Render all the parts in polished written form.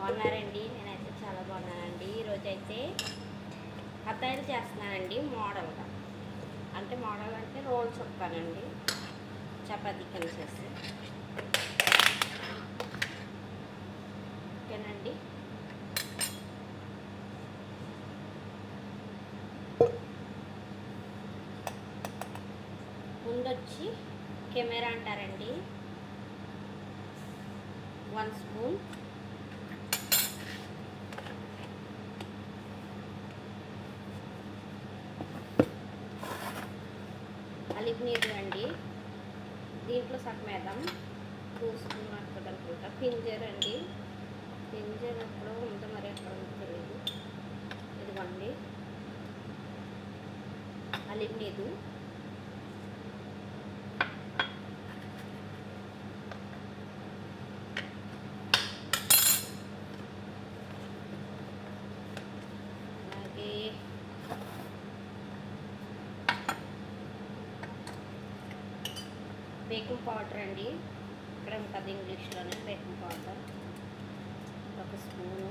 బాగున్నారండి? నేనైతే చాలా బాగున్నానండి. ఈరోజైతే కత్తాయిలు చేస్తున్నానండి మోడల్గా. మోడల్ అంటే రోల్ చుట్టానండి చపాతీ కలిసేసి. ఓకేనండి. ముందొచ్చి కెమెరా అంటారండి, 1 స్పూన్. అలివ్ నీరు అండి, దీంట్లో సగం వేద్దాం. 2 స్పూన్ వస్తుంది అనుకుంటా. పింజర్ అండి, పింజర్ ఎక్కడో ఉందో మరి ఎక్కడ ఉందో తెలియదు. ఇదిగోండి అలివ్ నీరు. అలాగే బేకింగ్ పౌడర్ అండి, ఇక్కడ ఉంటుంది ఇంగ్లీష్లోనే బేకింగ్ పౌడర్ 1 స్పూను.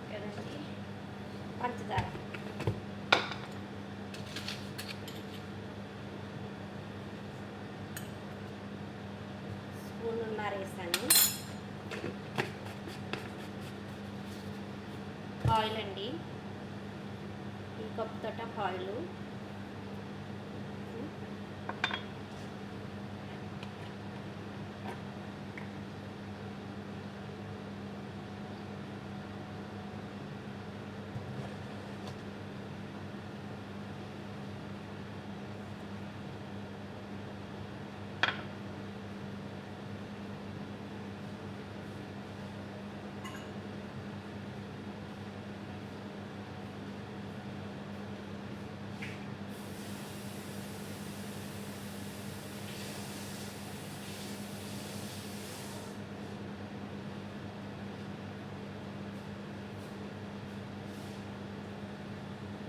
కదండి. పంచదార స్పూనున్నర వేసాను. ఆయిల్ అండి, ఈ కప్పు తోట ఆయిల్.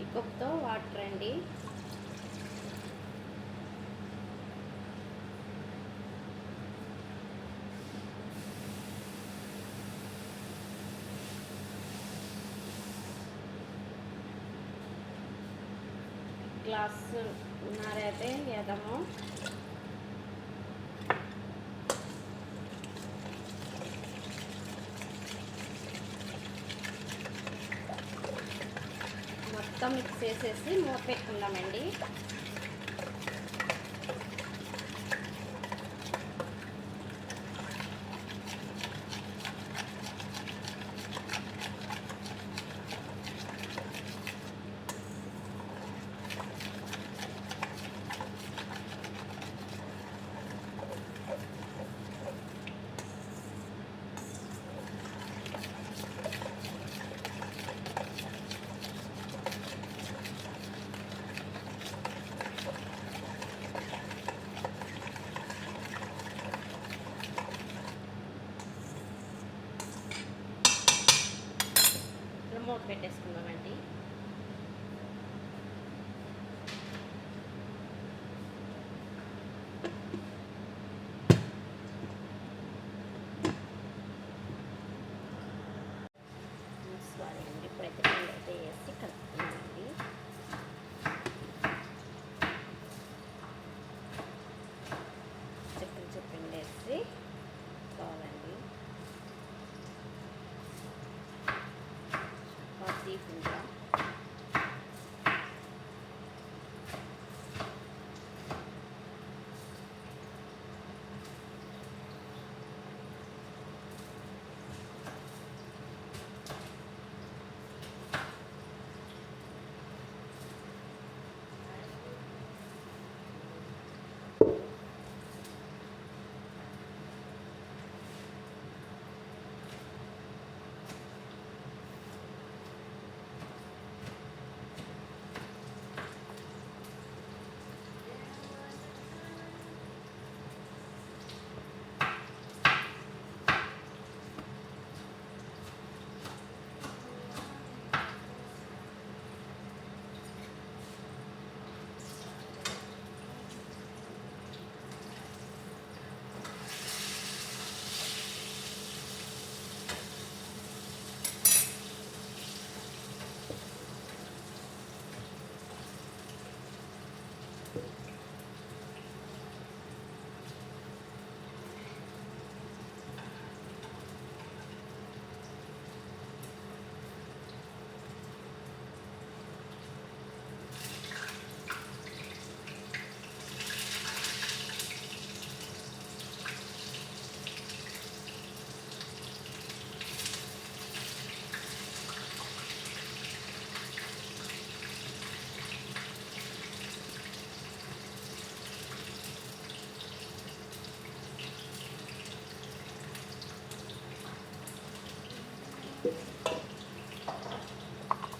ఈ కప్పుతో వాటర్ అండి. గ్లాసు ఉన్నారైతే వేద్దాము. మొత్తం మిక్స్ చేసేసి మూత పెట్టుకుందామండి.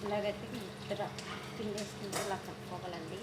ఇలాగైతే ముద్దగా పిండేసుకుంటే ఇలా కలుపుకోవాలండి.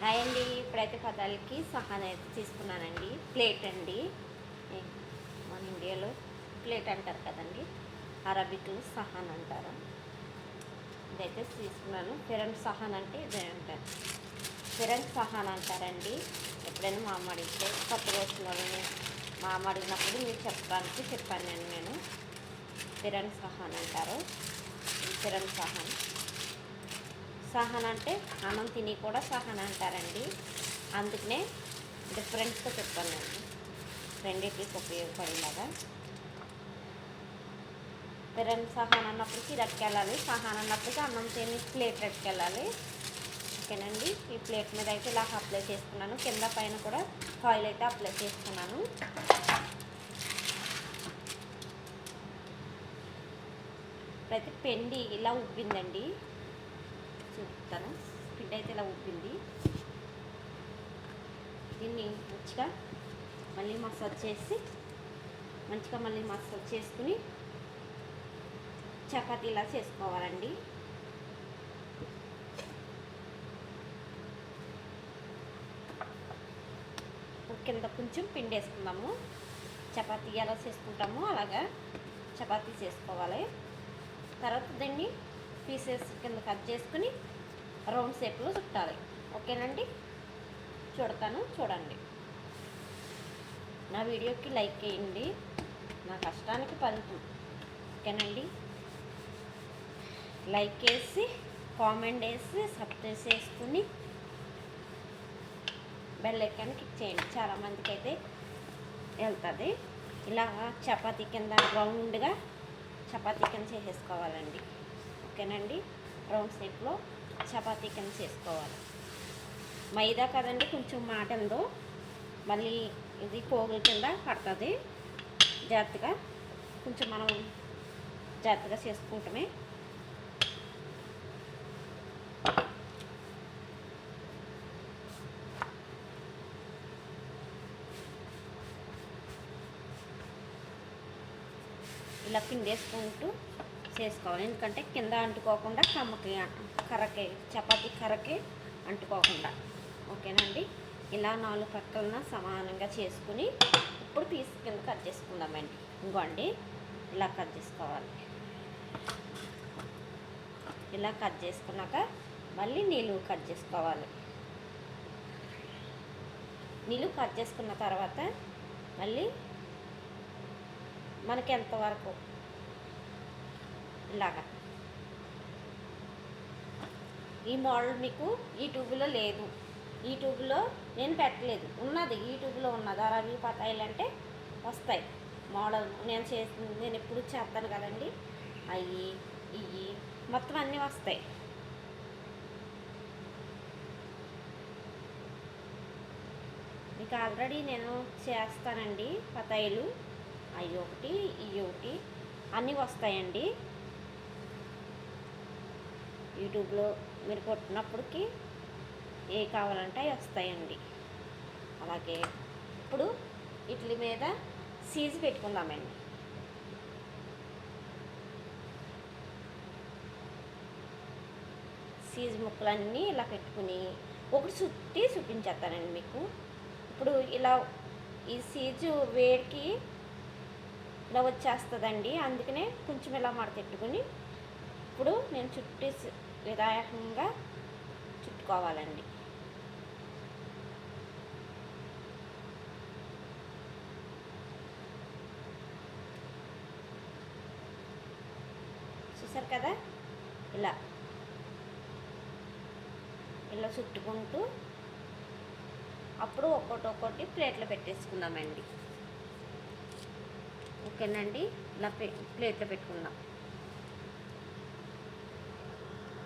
హాయ్ అండి, ఇప్పుడైతే పదాలకి సహాన్ అయితే తీసుకున్నానండి. ప్లేట్ అండి, మన ఇండియాలో ప్లేట్ అంటారు కదండి, అరబిక్లో సహాన్ అంటారు. ఇదైతే తీసుకున్నాను. ఫిరన్ సహాన్ అంటే ఇదే అంటారు, ఫిరన్ సహాన్ అంటారండి. ఎప్పుడైనా మా అమ్మ అడిగితే కొత్తగా వచ్చిన వాళ్ళని మా అమ్మ అడిగినప్పుడు మీకు చెప్పడానికి చెప్పాను నేను. కిరణ్ సహాన్ అంటారు. కిరణ్ సహాన్. సహన్ అంటే అన్నం తిని కూడా సహన్ అంటారండి. అందుకనే డిఫరెంట్గా చెప్పాను నేను, రెండింటికి ఉపయోగపడేలాగా. కిరణ్ సహాన్ అన్నప్పటికీ రెట్టుకెళ్ళాలి, సహాన్ అన్నప్పటికీ అన్నం తిని ప్లేట్ రెట్టుకెళ్ళాలి. ఓకేనండి. ఈ ప్లేట్ మీద అయితే ఇలా అప్లై చేసుకున్నాను. కింద పైన కూడా ఆయిల్ అయితే అప్లై చేసుకున్నాను. ఇప్పుడైతే పిండి ఇలా ఉబ్బిందండి, చూపుతాను. పిండి అయితే ఇలా ఉబ్బింది. దీన్ని మంచిగా మళ్ళీ మసాజ్ చేసుకుని చపాతీ ఇలా చేసుకోవాలండి. కింద కొంచెం పిండి వేసుకుందాము. చపాతీ ఎలా చేసుకుంటామో అలాగా చపాతీ చేసుకోవాలి. తర్వాత దీన్ని పీసెస్ కింద కట్ చేసుకుని రౌండ్ షేప్లో చుట్టాలి. ఓకేనండి. చూడండి. నా వీడియోకి లైక్ చేయండి, నా కష్టానికి ఫలితం. ఓకేనండి. లైక్ వేసి కామెంట్ వేసి సబ్స్క్రైబ్ చేసుకుని బెల్ ఐకాన్ క్లిక్ చేయండి. చాలామందికి అయితే వెళ్తుంది. ఇలా చపాతీ కింద రౌండ్గా చపాతీ కింద చేసేసుకోవాలండి. ఓకేనండి. రౌండ్ షేప్లో చపాతీ కింద చేసుకోవాలి. మైదా కదండి, కొంచెం మాటందో మళ్ళీ ఇది పోగుల కింద పడుతుంది. జాగ్రత్తగా కొంచెం మనం జాగ్రత్తగా చేసుకుంటామే. ఇలా పిండి వేసుకుంటూ చేసుకోవాలి. ఎందుకంటే కింద అంటుకోకుండా కర్రకి చపాతీ కర్రకి అంటుకోకుండా. ఓకేనండి. ఇలా 4 పక్కలన సమానంగా చేసుకుని ఇప్పుడు పీస్ కింద కట్ చేసుకుందామండి. ఇంకోండి ఇలా కట్ చేసుకోవాలి. ఇలా కట్ చేసుకున్నాక మళ్ళీ నిలువు కట్ చేసుకోవాలి. నిలువు కట్ చేసుకున్న తర్వాత మళ్ళీ మనకి ఎంతవరకు ఇలాగా. ఈ మోడల్ మీకు యూట్యూబ్లో లేదు, యూట్యూబ్లో నేను పెట్టలేదు, ఉన్నది యూట్యూబ్లో ఉన్నది. అరబీ పతాయిలు అంటే వస్తాయి మోడల్. నేను ఎప్పుడు చేస్తాను కదండి, అవి ఇవి మొత్తం అన్నీ వస్తాయి. మీకు ఆల్రెడీ నేను చేస్తానండి పతాయిలు. అవి ఒకటి ఇవి ఒకటి అన్నీ వస్తాయండి. యూట్యూబ్లో మీరు కొట్టినప్పటికి ఏ కావాలంటే అవి వస్తాయండి. అలాగే ఇప్పుడు ఇడ్లీ మీద చీజ్ పెట్టుకుందామండి. చీజ్ ముక్కలన్నీ ఇలా పెట్టుకుని ఒకటి చూపించేస్తానండి మీకు. ఇప్పుడు ఇలా ఈ చీజు వేడికి ఇలా వచ్చేస్తుందండి, అందుకనే కొంచెం ఇలా మడతెట్టుకుని ఇప్పుడు నేను విధాయకంగా చుట్టుకోవాలండి. చూసారు కదా, ఇలా చుట్టుకుంటూ అప్పుడు ఒక్కొక్కటి ప్లేట్లో పెట్టేసుకుందామండి. ఓకేనండి. ఇలా ప్లేట్లో పెట్టుకుందాం.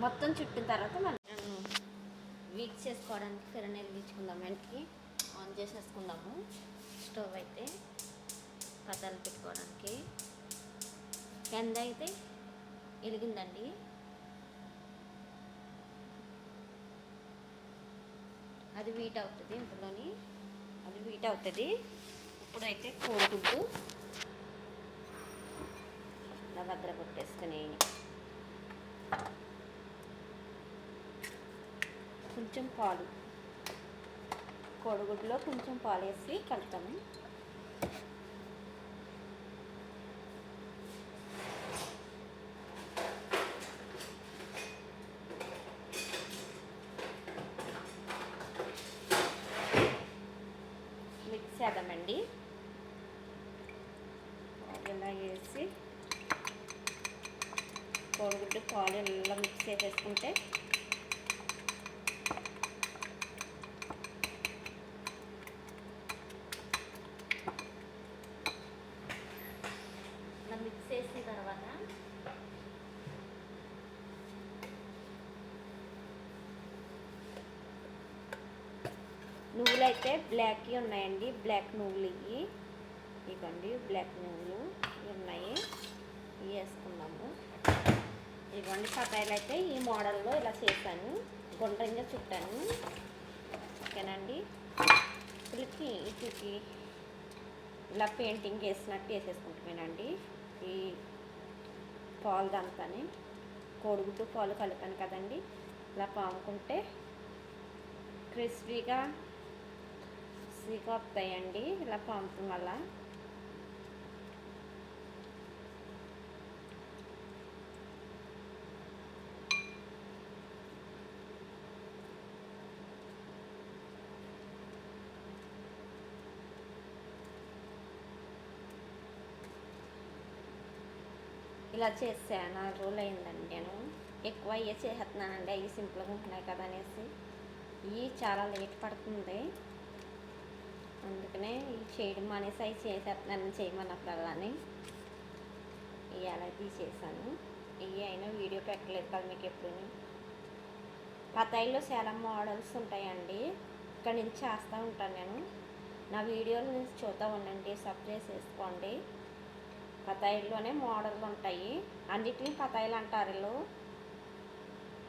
మొత్తం చుట్టిన తర్వాత మనం వీక్ చేసుకోవడానికి కిరణ్ వెలిగించుకుందాం. వెంటకి ఆన్ చేసేసుకుందాము స్టవ్ అయితే కథలు పెట్టుకోవడానికి. కింద అయితే వెలిగిందండి. అది వీట్ అవుతుంది, ఇంట్లోని అది వీట్ అవుతుంది. ఇప్పుడైతే కోడిగుడ్డు ఇలా భద్ర కొట్టేసుకుని కొంచెం పాలు, కోడిగుడ్డులో కొంచెం పాలు వేసి కలుపుతాము. మిక్స్ చేద్దామండి. ఇలా వేసి కోడిగుడ్డు పాలు ఇలా మిక్స్ చేసేసుకుంటే ఇలా మిక్స్ చేసిన తర్వాత నువ్వులు అయితే బ్లాక్వి ఉన్నాయండి, బ్లాక్ నువ్వులు ఇవ్వండి, బ్లాక్ నువ్వులు ఉన్నాయి, ఇవి వేసుకున్నాము. ఇవ్వండి కటాయిలు అయితే ఈ మోడల్లో ఇలా చేశాను, గుండ్రంగా చుట్టాను. ఓకేనండి, వీటికి ఇలా పెయింటింగ్ వేసినట్టు వేసేసుకుంటున్నానండి. ఈ పాలు దాంతోని కోడిగుడ్డు పాలు కలిపాను కదండి, ఇలా పాముకుంటే క్రిస్పీగా వస్తాయండి ఇలా పాముతం వల్ల. ఇలా చేస్తే 4 రోజులు అయిందండి. నేను ఎక్కువ అయ్యే చేసేస్తున్నానండి, అవి సింపుల్గా ఉంటున్నాయి కదా అనేసి. ఇవి చాలా లేట్ పడుతుంది, అందుకనే ఇవి చేయడం అనేసి అవి చేసేస్తున్నాను చేయమన్నప్పుడల్లాని. ఇవి అలా తీసేసాను. ఇవి అయినా వీడియో పెట్టలేదు కదా మీకు ఎప్పుడు. పతాయిలో చాలా మోడల్స్ ఉంటాయండి, ఇక్కడ నుంచి చేస్తూ ఉంటాను నేను. నా వీడియోల నుంచి చూస్తూ ఉండండి, సబ్స్క్రైబ్ చేసుకోండి. పతాయిల్లోనే మోడల్ ఉంటాయి, అన్నిటిని పతాయిలు అంటారు వీళ్ళు.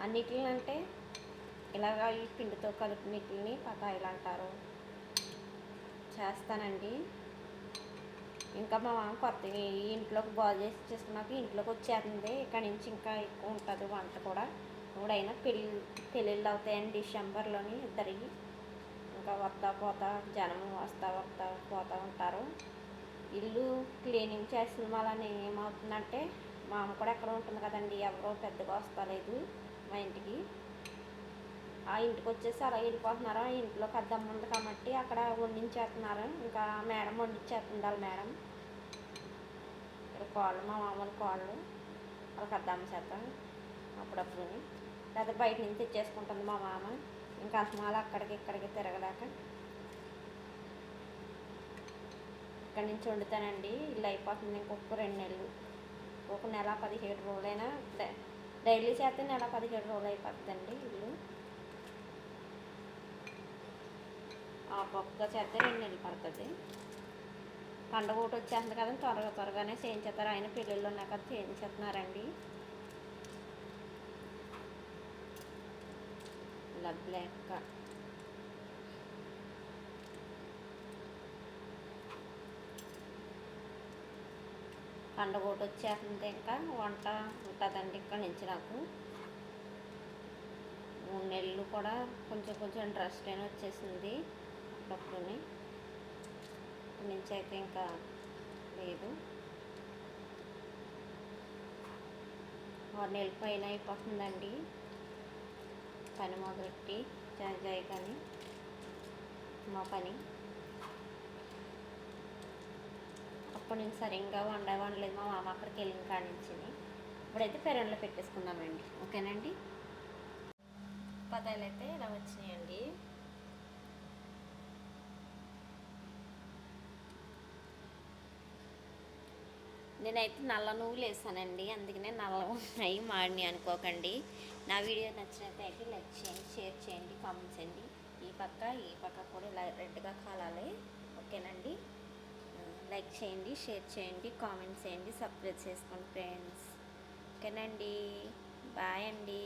అన్నిటిని అంటే ఇలాగ ఈ పిండితో కలిపినటిని పతాయిలు అంటారు. చేస్తానండి. ఇంకా మా మామ కొత్త ఇంట్లోకి బాగు చేసి చేసుకున్నాక ఇంట్లోకి వచ్చేస్తుంది, ఇక్కడ నుంచి ఇంకా ఎక్కువ ఉంటుంది వంట కూడా. ఇప్పుడైనా పెళ్ళిళ్ళు అవుతాయండి డిసెంబర్లోని ఇద్దరికి. ఇంకా వస్తా పోతా జనం వస్తా పోతూ ఉంటారు. ఇల్లు క్లీనింగ్ చేసిన వల్ల ఏమవుతుందంటే మా అమ్మ కూడా ఎక్కడ ఉంటుంది కదండి, ఎవరో పెద్దగా వస్తలేదు మా ఇంటికి. ఆ ఇంటికి వచ్చేసి అలా వెళ్ళిపోతున్నారు. ఆ ఇంట్లోకి అద్దం ఉంది కాబట్టి అక్కడ వండించేస్తున్నారు. ఇంకా మేడం వండించేస్తుంది వాళ్ళ మేడం. ఇక్కడ కోళ్ళు, మా మామూలు కోళ్ళు, వాళ్ళకి అద్దం చేస్తాం అప్పుడప్పుడు. లేదా బయట నుంచి తెచ్చేసుకుంటుంది మా మామ. ఇంకా అసమాలు అక్కడికి ఇక్కడికి తిరగలేక ఇక్కడి నుంచి వండుతానండి. ఇల్లు అయిపోతుంది ఇంకొక 2 నెలలు, ఒక నెల 17 రోజులైనా డైలీ చేస్తే నెల 17 రోజులు అయిపోతుందండి ఇల్లు. ఒక్కొక్క చేస్తే 2 నెలలు పడుతుంది. పండుగ ఒకటి వచ్చేస్తుంది కదా, త్వరగానే చేయించేస్తారు. ఆయన పెళ్ళిళ్ళు ఉన్నాయి కదా చేయించేస్తున్నారండి. ఇలా బ్లాక్ పండుగ ఒకటి వచ్చేస్తుంది, ఇంకా వంట ఉంటుందండి ఇక్కడ నుంచి. నాకు 3 నెలలు కూడా కొంచెం ఇంట్రెస్ట్ అయినా వచ్చేసింది అప్పుడప్పుడు. ఇక్కడి నుంచి అయితే ఇంకా లేదు, 6 నెలల పైన అయిపోతుందండి పని మొదలెట్టి జాయి కానీ మా పని. అప్పటి నుంచి సరిగ్గా వండలేదు మా మామ అక్కడికి వెళ్ళిన కాడి నుంచి. ఇప్పుడైతే పెరన్లో పెట్టేసుకున్నామండి. ఓకేనండి, పదాలు అయితే ఇలా వచ్చినాయండి. నేనైతే నల్ల నువ్వులు వేసానండి, అందుకనే నల్లగా ఉన్నాయి, మాడిని అనుకోకండి. నా వీడియో నచ్చినట్లయితే లైక్ చేయండి, షేర్ చేయండి, కామెంట్స్ చేయండి. ఈ పక్క కూడా ఇలా రెడ్గా కాలాలి. ఓకేనండి, లైక్ చేయండి, షేర్ చేయండి, కామెంట్స్ చేయండి, సబ్స్క్రైబ్ చేసుకోండి ఫ్రెండ్స్. ఓకేనండి, బాయ్ అండి.